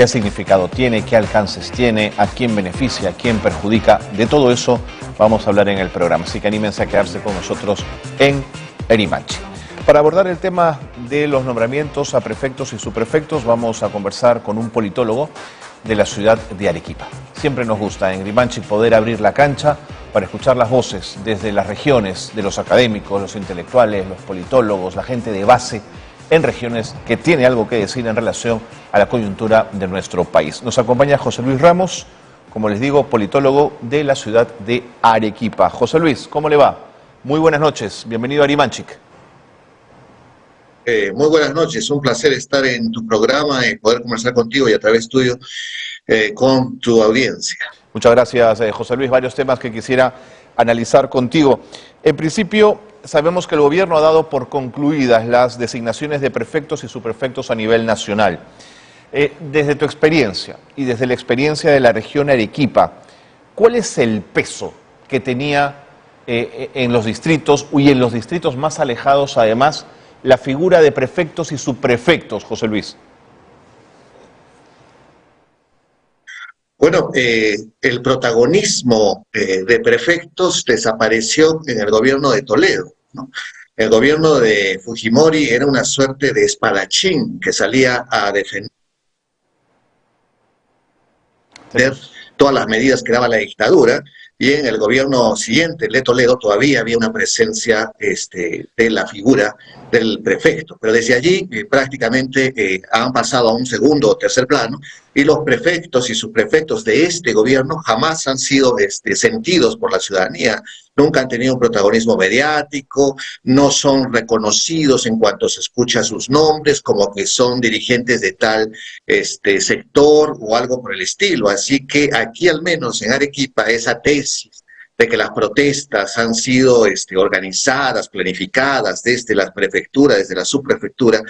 qué significado tiene, qué alcances tiene, a quién beneficia, a quién perjudica. De todo eso vamos a hablar en el programa, así que anímense a quedarse con nosotros en Erimanchi. Para abordar el tema de los nombramientos a prefectos y subprefectos, vamos a conversar con un politólogo de la ciudad de Arequipa. Siempre nos gusta en Erimanchi poder abrir la cancha para escuchar las voces desde las regiones de los académicos, los intelectuales, los politólogos, la gente de base en regiones que tiene algo que decir en relación a la coyuntura de nuestro país. Nos acompaña José Luis Ramos, como les digo, politólogo de la ciudad de Arequipa. José Luis, ¿cómo le va? Muy buenas noches, bienvenido a Erimanchi. Muy buenas noches, un placer estar en tu programa y poder conversar contigo y a través tuyo con tu audiencia. Muchas gracias, José Luis. Varios temas que quisiera analizar contigo. En principio, sabemos que el gobierno ha dado por concluidas las designaciones de prefectos y subprefectos a nivel nacional. Desde tu experiencia y desde la experiencia de la región Arequipa, ¿cuál es el peso que tenía en los distritos y en los distritos más alejados, además, la figura de prefectos y subprefectos, José Luis? Bueno, el protagonismo de prefectos desapareció en el gobierno de Toledo, ¿no? El gobierno de Fujimori era una suerte de espadachín que salía a defender todas las medidas que daba la dictadura, y en el gobierno siguiente, el de Toledo, todavía había una presencia de la figura del prefecto. Pero desde allí prácticamente han pasado a un segundo o tercer plano, y los prefectos y subprefectos de este gobierno jamás han sido sentidos por la ciudadanía, nunca han tenido un protagonismo mediático, no son reconocidos en cuanto se escucha sus nombres como que son dirigentes de tal sector o algo por el estilo. Así que aquí, al menos en Arequipa, esa tesis de que las protestas han sido organizadas, planificadas desde las prefecturas, desde la subprefectura,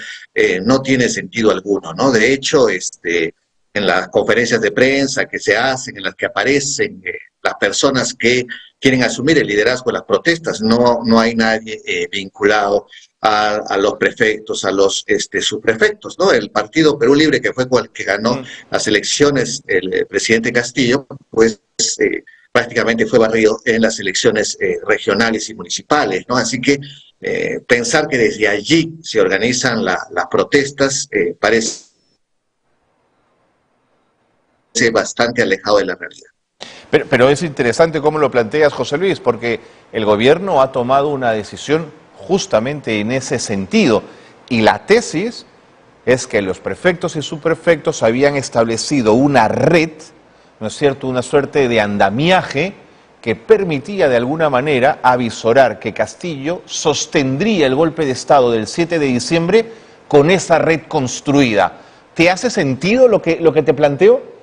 no tiene sentido alguno, ¿no? De hecho, en las conferencias de prensa que se hacen, en las que aparecen las personas que quieren asumir el liderazgo de las protestas, no hay nadie vinculado a los prefectos, a los subprefectos, ¿no? El partido Perú Libre, que fue el que ganó las elecciones, el presidente Castillo, pues prácticamente fue barrido en las elecciones regionales y municipales, ¿no? Así que pensar que desde allí se organizan las protestas parece bastante alejado de la realidad. Pero es interesante cómo lo planteas, José Luis, porque el gobierno ha tomado una decisión justamente en ese sentido. Y la tesis es que los prefectos y subprefectos habían establecido una red, ¿no es cierto?, una suerte de andamiaje que permitía de alguna manera avisorar que Castillo sostendría el golpe de Estado del 7 de diciembre con esa red construida. ¿Te hace sentido lo que te planteo?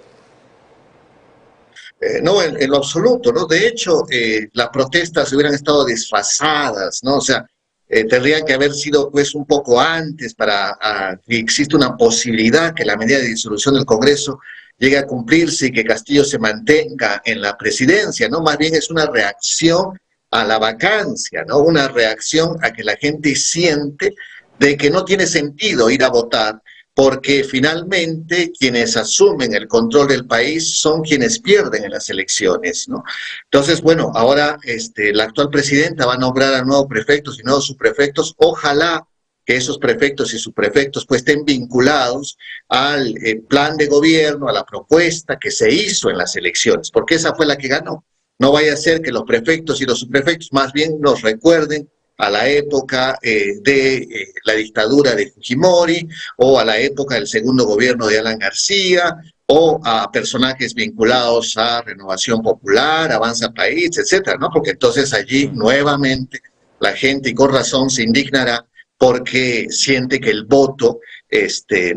No, en lo absoluto, ¿no? De hecho, las protestas hubieran estado desfasadas, ¿no? O sea, tendrían que haber sido pues un poco antes para que exista una posibilidad que la medida de disolución del Congreso llegue a cumplirse y que Castillo se mantenga en la presidencia, ¿no? Más bien es una reacción a la vacancia, ¿no? Una reacción a que la gente siente de que no tiene sentido ir a votar, porque finalmente quienes asumen el control del país son quienes pierden en las elecciones, ¿no? Entonces, bueno, ahora la actual presidenta va a nombrar a nuevos prefectos y nuevos subprefectos. Ojalá que esos prefectos y subprefectos pues estén vinculados al plan de gobierno, a la propuesta que se hizo en las elecciones, porque esa fue la que ganó. No vaya a ser que los prefectos y los subprefectos más bien nos recuerden a la época de la dictadura de Fujimori, o a la época del segundo gobierno de Alan García, o a personajes vinculados a Renovación Popular, Avanza País, etcétera, ¿no? Porque entonces allí nuevamente la gente, y con razón, se indignará porque siente que el voto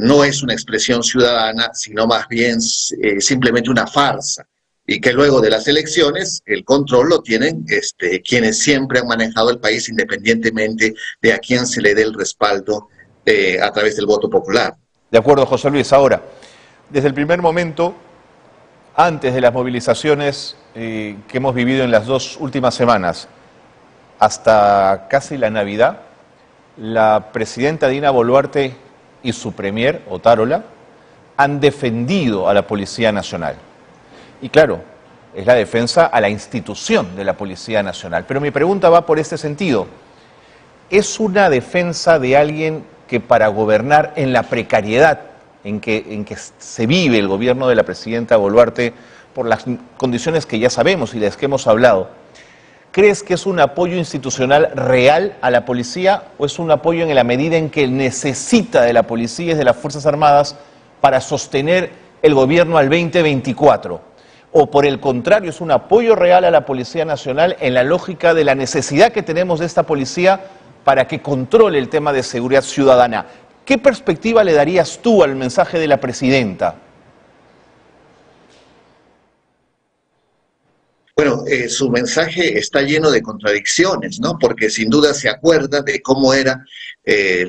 no es una expresión ciudadana, sino más bien simplemente una farsa. Y que luego de las elecciones el control lo tienen quienes siempre han manejado el país, independientemente de a quién se le dé el respaldo a través del voto popular. De acuerdo, José Luis. Ahora, desde el primer momento, antes de las movilizaciones que hemos vivido en las 2 últimas semanas, hasta casi la Navidad, la presidenta Dina Boluarte y su premier, Otárola, han defendido a la Policía Nacional. Y claro, es la defensa a la institución de la Policía Nacional. Pero mi pregunta va por este sentido. ¿Es una defensa de alguien que para gobernar en la precariedad en que se vive el gobierno de la presidenta Boluarte, por las condiciones que ya sabemos y de las que hemos hablado, crees que es un apoyo institucional real a la policía o es un apoyo en la medida en que necesita de la policía y de las Fuerzas Armadas para sostener el gobierno al 2024? ¿O por el contrario es un apoyo real a la Policía Nacional en la lógica de la necesidad que tenemos de esta policía para que controle el tema de seguridad ciudadana? ¿Qué perspectiva le darías tú al mensaje de la presidenta? Bueno, su mensaje está lleno de contradicciones, ¿no? Porque sin duda se acuerda de cómo era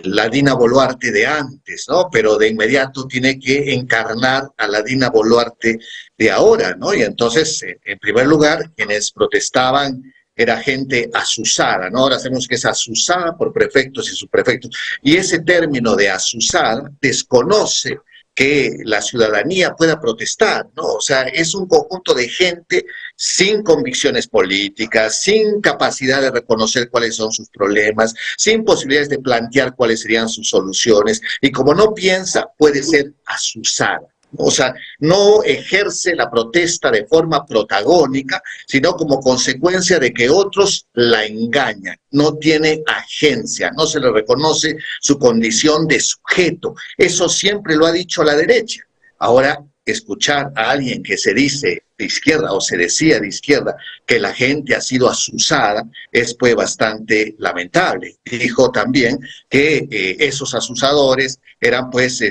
la Dina Boluarte de antes, ¿no? Pero de inmediato tiene que encarnar a la Dina Boluarte de ahora, ¿no? Y entonces, en primer lugar, quienes protestaban era gente asusada, ¿no? Ahora sabemos que es asusada por prefectos y subprefectos. Y ese término de asusar desconoce que la ciudadanía pueda protestar, ¿no? O sea, es un conjunto de gente sin convicciones políticas, sin capacidad de reconocer cuáles son sus problemas, sin posibilidades de plantear cuáles serían sus soluciones, y como no piensa, puede ser asusada. O sea, no ejerce la protesta de forma protagónica, sino como consecuencia de que otros la engañan. No tiene agencia, no se le reconoce su condición de sujeto. Eso siempre lo ha dicho la derecha. Ahora, escuchar a alguien que se dice de izquierda o se decía de izquierda que la gente ha sido asusada es pues bastante lamentable. Dijo también que esos asusadores eran pues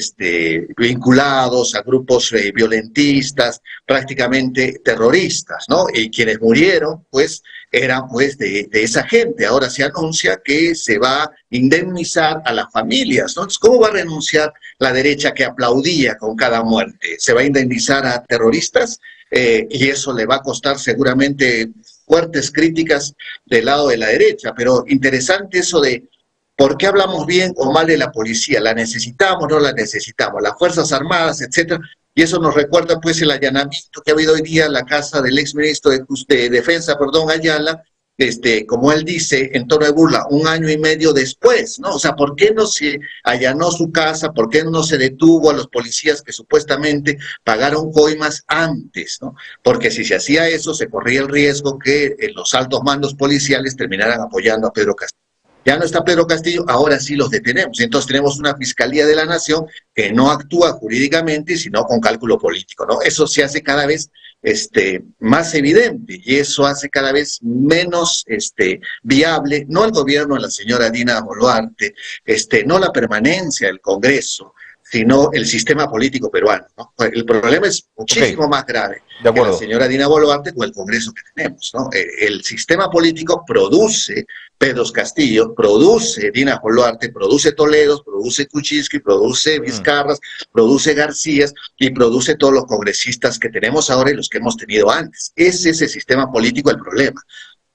vinculados a grupos violentistas, prácticamente terroristas, ¿no? Y quienes murieron pues eran pues de esa gente. Ahora se anuncia que se va a indemnizar a las familias, ¿no? Entonces, ¿cómo va a renunciar la derecha que aplaudía con cada muerte? ¿Se va a indemnizar a terroristas? Y eso le va a costar seguramente fuertes críticas del lado de la derecha, pero interesante eso de por qué hablamos bien o mal de la policía, la necesitamos, no la necesitamos, las Fuerzas Armadas, etcétera, y eso nos recuerda pues el allanamiento que ha habido hoy día en la casa del exministro de Defensa, Ayala, como él dice, en tono de burla, 1 año y medio después, ¿no? O sea, ¿por qué no se allanó su casa? ¿Por qué no se detuvo a los policías que supuestamente pagaron coimas antes, ¿no? Porque si se hacía eso, se corría el riesgo que los altos mandos policiales terminaran apoyando a Pedro Castillo. Ya no está Pedro Castillo, ahora sí los detenemos. Entonces tenemos una Fiscalía de la Nación que no actúa jurídicamente, sino con cálculo político, ¿no? Eso se hace cada vez más evidente y eso hace cada vez menos viable, no el gobierno de la señora Dina Boluarte, no la permanencia del Congreso, sino el sistema político peruano, ¿no? El problema es muchísimo más grave que la señora Dina Boluarte con el Congreso que tenemos, ¿no? El sistema político produce Pedro Castillo, produce Dina Boluarte, produce Toledo, produce Kuczynski, produce Vizcarras, produce Garcías y produce todos los congresistas que tenemos ahora y los que hemos tenido antes. Ese es el sistema político el problema.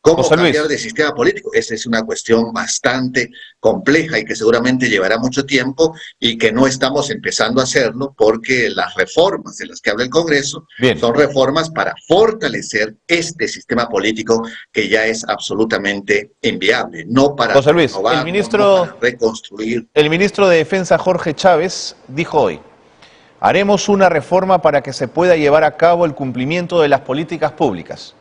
¿Cómo cambiar de sistema político? Esa es una cuestión bastante compleja y que seguramente llevará mucho tiempo y que no estamos empezando a hacerlo porque las reformas de las que habla el Congreso son reformas para fortalecer este sistema político que ya es absolutamente inviable, no para renovar, no para reconstruir. El ministro de Defensa, Jorge Chávez, dijo hoy: haremos una reforma para que se pueda llevar a cabo el cumplimiento de las políticas públicas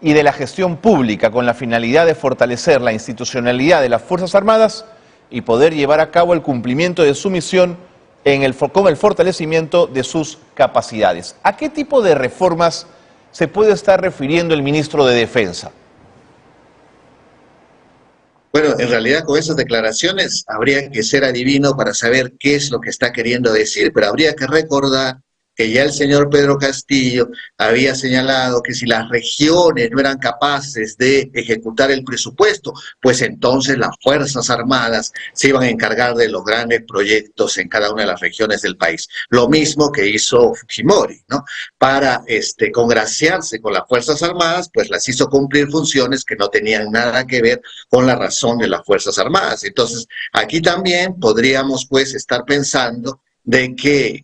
y de la gestión pública con la finalidad de fortalecer la institucionalidad de las Fuerzas Armadas y poder llevar a cabo el cumplimiento de su misión con el fortalecimiento de sus capacidades. ¿A qué tipo de reformas se puede estar refiriendo el ministro de Defensa? Bueno, en realidad con esas declaraciones habría que ser adivino para saber qué es lo que está queriendo decir, pero habría que recordar que ya el señor Pedro Castillo había señalado que si las regiones no eran capaces de ejecutar el presupuesto, pues entonces las Fuerzas Armadas se iban a encargar de los grandes proyectos en cada una de las regiones del país. Lo mismo que hizo Fujimori, ¿no? Para congraciarse con las Fuerzas Armadas, pues las hizo cumplir funciones que no tenían nada que ver con la razón de las Fuerzas Armadas. Entonces, aquí también podríamos pues estar pensando de que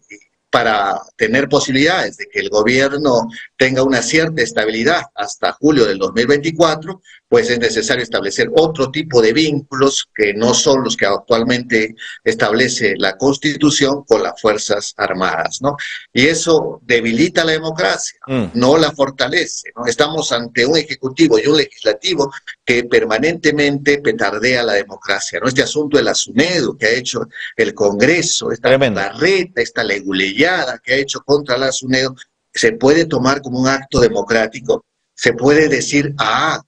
para tener posibilidades de que el gobierno tenga una cierta estabilidad hasta julio del 2024, pues es necesario establecer otro tipo de vínculos que no son los que actualmente establece la Constitución con las Fuerzas Armadas, ¿no? Y eso debilita la democracia, no la fortalece, ¿no? Estamos ante un ejecutivo y un legislativo que permanentemente petardea la democracia, ¿no? Este asunto de la SUNEDU que ha hecho el Congreso, esta barreta, esta leguleyada que ha hecho contra la SUNEDU, se puede tomar como un acto democrático. Se puede decir,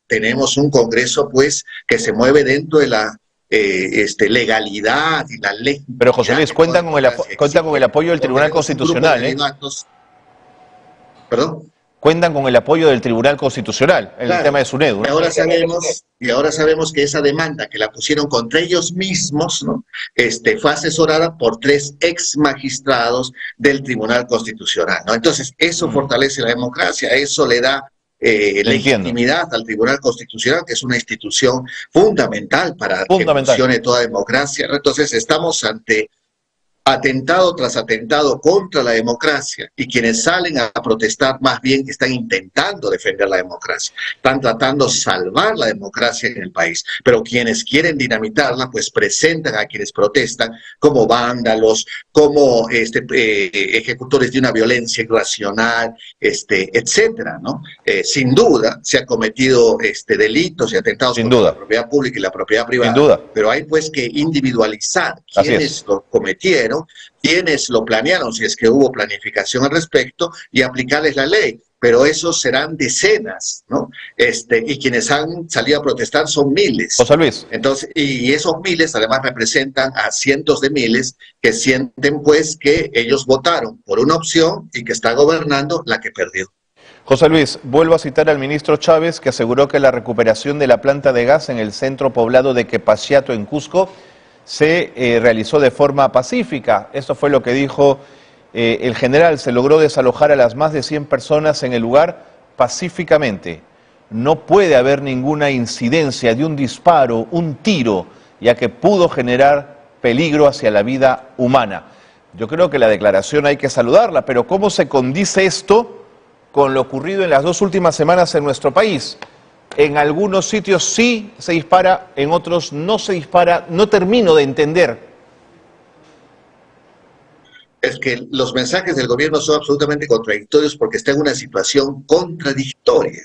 tenemos un Congreso pues que se mueve dentro de la legalidad y la ley. Pero José Luis, cuentan con el apoyo del Tribunal Constitucional, ¿eh? ¿Perdón? Cuentan con el apoyo del Tribunal Constitucional en el tema de SUNEDU, ¿no? Y ahora sabemos que esa demanda que la pusieron contra ellos mismos, ¿no? Fue asesorada por 3 ex magistrados del Tribunal Constitucional, ¿no? Entonces, eso fortalece la democracia, eso le da legitimidad al Tribunal Constitucional, que es una institución fundamental para que funcione toda democracia, ¿no? Entonces, estamos ante atentado tras atentado contra la democracia, y quienes salen a protestar más bien que están intentando defender la democracia, están tratando de salvar la democracia en el país, pero quienes quieren dinamitarla pues presentan a quienes protestan como vándalos, como ejecutores de una violencia irracional, etcétera, ¿no? Sin duda se han cometido delitos y atentados contra la propiedad pública y la propiedad privada, pero hay pues que individualizar quiénes lo cometieron, quienes lo planearon, si es que hubo planificación al respecto, y aplicarles la ley. Pero esos serán decenas, ¿no? Y quienes han salido a protestar son miles. José Luis. Entonces, y esos miles además representan a cientos de miles que sienten pues que ellos votaron por una opción y que está gobernando la que perdió. José Luis, vuelvo a citar al ministro Chávez, que aseguró que la recuperación de la planta de gas en el centro poblado de Quepachiato, en Cusco, se realizó de forma pacífica. Eso fue lo que dijo el general. Se logró desalojar a las más de 100 personas en el lugar pacíficamente. No puede haber ninguna incidencia de un disparo, un tiro, ya que pudo generar peligro hacia la vida humana. Yo creo que la declaración hay que saludarla, pero ¿cómo se condice esto con lo ocurrido en las 2 últimas semanas en nuestro país? En algunos sitios sí se dispara, en otros no se dispara. No termino de entender. Es que los mensajes del gobierno son absolutamente contradictorios porque está en una situación contradictoria,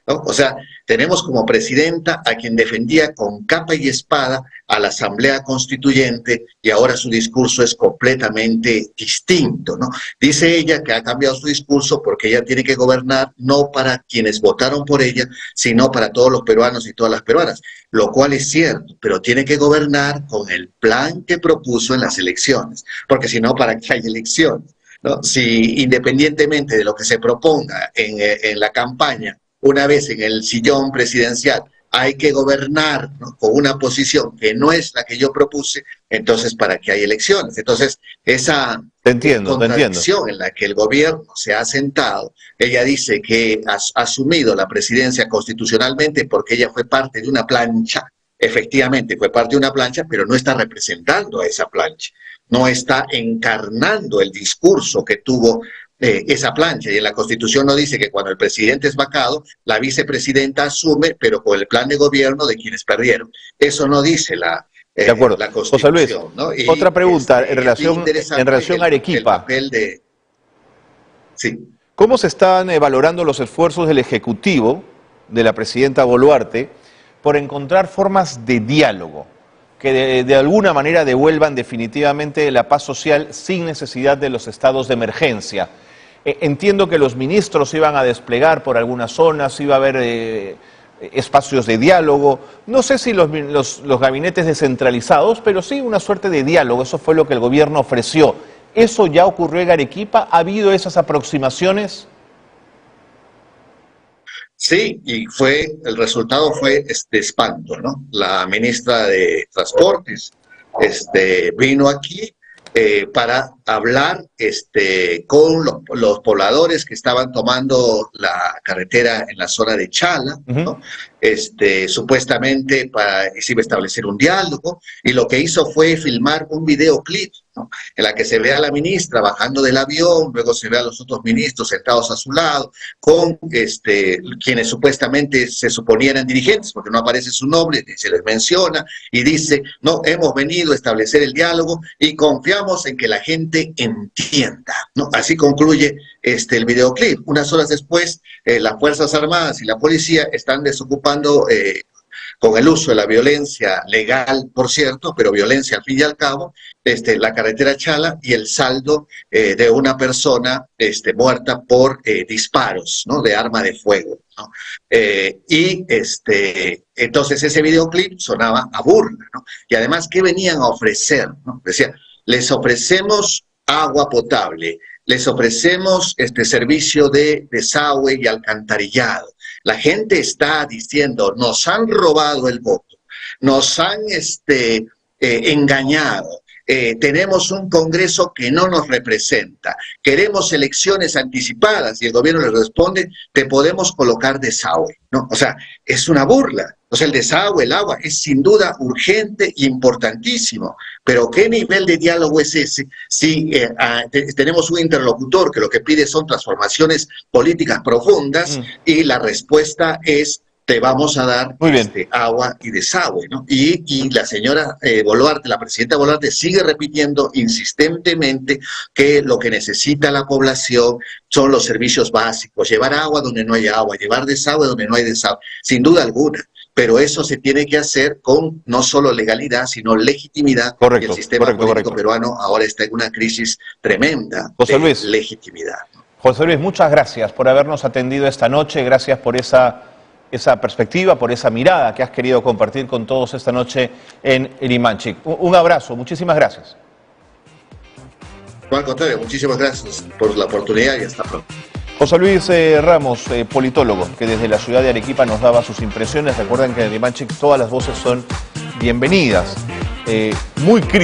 ¿no? O sea, tenemos como presidenta a quien defendía con capa y espada a la Asamblea Constituyente, y ahora su discurso es completamente distinto, ¿no? Dice ella que ha cambiado su discurso porque ella tiene que gobernar no para quienes votaron por ella, sino para todos los peruanos y todas las peruanas, lo cual es cierto, pero tiene que gobernar con el plan que propuso en las elecciones, porque si no, ¿para qué hay elecciones, ¿no? Si independientemente de lo que se proponga en la campaña, una vez en el sillón presidencial, hay que gobernar, ¿no?, con una posición que no es la que yo propuse, entonces ¿para qué hay elecciones? Entonces, esa contradicción en la que el gobierno se ha sentado, ella dice que ha asumido la presidencia constitucionalmente porque ella fue parte de una plancha. Efectivamente fue parte de una plancha, pero no está representando a esa plancha, no está encarnando el discurso que tuvo esa plancha, y en la Constitución no dice que cuando el presidente es vacado, la vicepresidenta asume, pero con el plan de gobierno de quienes perdieron. Eso no dice la Constitución. José Luis, ¿no? Otra pregunta en relación a Arequipa. Sí. ¿Cómo se están valorando los esfuerzos del Ejecutivo, de la presidenta Boluarte, por encontrar formas de diálogo que de alguna manera devuelvan definitivamente la paz social sin necesidad de los estados de emergencia? Entiendo que los ministros iban a desplegar por algunas zonas, iba a haber espacios de diálogo, no sé si los gabinetes descentralizados, pero sí una suerte de diálogo. Eso fue lo que el gobierno ofreció. ¿Eso ya ocurrió en Arequipa? ¿Ha habido esas aproximaciones? Sí, y el resultado fue espanto, ¿no? La ministra de Transportes vino aquí para hablar con los pobladores que estaban tomando la carretera en la zona de Chala, ¿no? Supuestamente se iba a establecer un diálogo, y lo que hizo fue filmar un videoclip, ¿no? En la que se ve a la ministra bajando del avión, luego se ve a los otros ministros sentados a su lado, con quienes supuestamente se suponían eran dirigentes, porque no aparece su nombre, ni se les menciona, y dice, no, hemos venido a establecer el diálogo y confiamos en que la gente entienda, ¿no? Así concluye el videoclip. Unas horas después, las Fuerzas Armadas y la policía están desocupando, con el uso de la violencia legal, por cierto, pero violencia al fin y al cabo, la carretera Chala, y el saldo de una persona muerta por disparos, ¿no?, de arma de fuego, ¿no? Entonces ese videoclip sonaba a burla, ¿no? Y además, ¿qué venían a ofrecer, ¿no? Decía, les ofrecemos agua potable, les ofrecemos servicio de desagüe y alcantarillado. La gente está diciendo, nos han robado el voto, nos han engañado, tenemos un Congreso que no nos representa, queremos elecciones anticipadas, y el gobierno les responde, te podemos colocar desagüe, ¿no? O sea, es una burla. O sea, el desagüe, el agua, es sin duda urgente e importantísimo, pero ¿qué nivel de diálogo es ese si tenemos un interlocutor que lo que pide son transformaciones políticas profundas y la respuesta es te vamos a dar agua y desagüe, ¿no? Y la señora Boluarte, la presidenta Boluarte, sigue repitiendo insistentemente que lo que necesita la población son los servicios básicos, llevar agua donde no hay agua, llevar desagüe donde no hay desagüe, sin duda alguna. Pero eso se tiene que hacer con no solo legalidad, sino legitimidad. Correcto, y el sistema político peruano ahora está en una crisis tremenda de legitimidad. José Luis, muchas gracias por habernos atendido esta noche, gracias por esa perspectiva, por esa mirada que has querido compartir con todos esta noche en Limanchik. Un abrazo, muchísimas gracias. No, al contrario, muchísimas gracias por la oportunidad y hasta pronto. José Luis Ramos, politólogo, que desde la ciudad de Arequipa nos daba sus impresiones. Recuerden que en Limanchik todas las voces son bienvenidas, muy críticas.